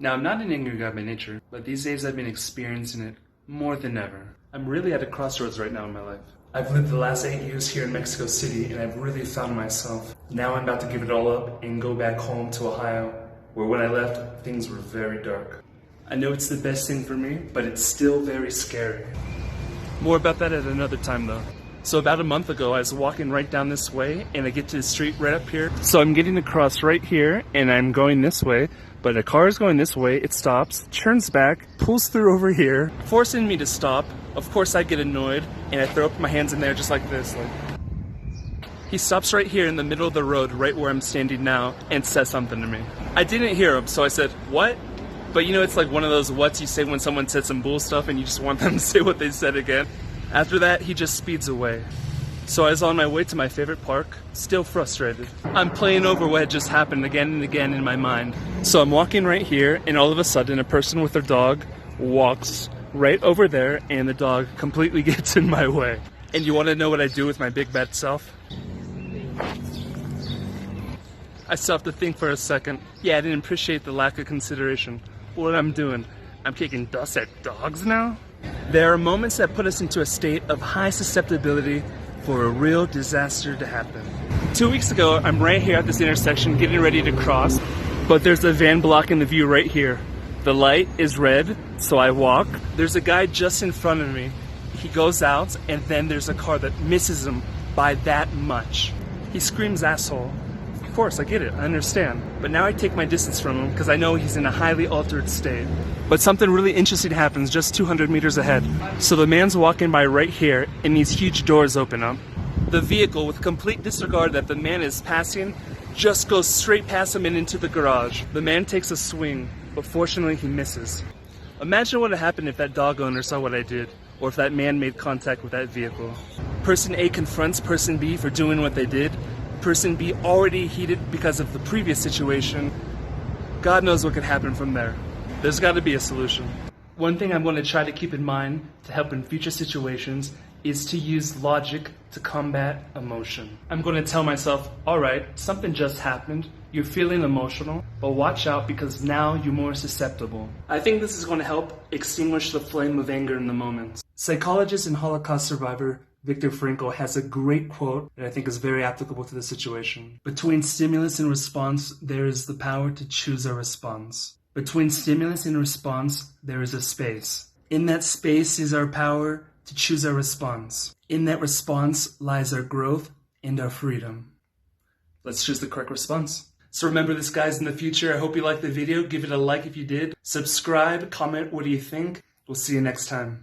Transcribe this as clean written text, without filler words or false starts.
Now, I'm not an angry guy by nature, but these days I've been experiencing it more than ever. I'm really at a crossroads right now in my life. I've lived the last 8 years here in Mexico City, and I've really found myself. Now I'm about to give it all up and go back home to Ohio, where when I left, things were very dark. I know it's the best thing for me, but it's still very scary. More about that at another time though. So about a month ago, I was walking right down this way, and I get to the street right up here. So I'm getting across right here, and I'm going this way, but a car is going this way. It stops, turns back, pulls through over here, forcing me to stop. Of course I get annoyed, and I throw up my hands in there just like this. He stops right here in the middle of the road, right where I'm standing now, and says something to me. I didn't hear him, so I said, "What?" But you know, it's like one of those whats you say when someone said some bull stuff and you just want them to say what they said again. After that, he just speeds away. So I was on my way to my favorite park, still frustrated. I'm playing over what had just happened again and again in my mind. So I'm walking right here, and all of a sudden a person with their dog walks right over there, and the dog completely gets in my way. And you want to know what I do with my big bad self? I still have to think for a second. Yeah, I didn't appreciate the lack of consideration. What I'm doing, I'm kicking dust at dogs now? There are moments that put us into a state of high susceptibility for a real disaster to happen. 2 weeks ago, I'm right here at this intersection getting ready to cross, but there's a van blocking the view right here. The light is red, so I walk. There's a guy just in front of me. He goes out, and then there's a car that misses him by that much. He screams asshole. Of course, I get it, I understand. But now I take my distance from him because I know he's in a highly altered state. But something really interesting happens just 200 meters ahead. So the man's walking by right here, and these huge doors open up. The vehicle, with complete disregard that the man is passing, just goes straight past him and into the garage. The man takes a swing, but fortunately he misses. Imagine what would happen if that dog owner saw what I did, or if that man made contact with that vehicle. Person A confronts person B for doing what they did. Person B already heated because of the previous situation. God knows what could happen from there. There's got to be a solution. One thing I'm going to try to keep in mind to help in future situations is to use logic to combat emotion. I'm going to tell myself, alright, something just happened, you're feeling emotional, but watch out because now you're more susceptible. I think this is going to help extinguish the flame of anger in the moment. Psychologist and Holocaust survivor Viktor Frankl has a great quote that I think is very applicable to the situation. Between stimulus and response, there is the power to choose a response. Between stimulus and response, there is a space. In that space is our power to choose our response. In that response lies our growth and our freedom. Let's choose the correct response. So remember this, guys, in the future. I hope you liked the video. Give it a like if you did. Subscribe, comment, what do you think? We'll see you next time.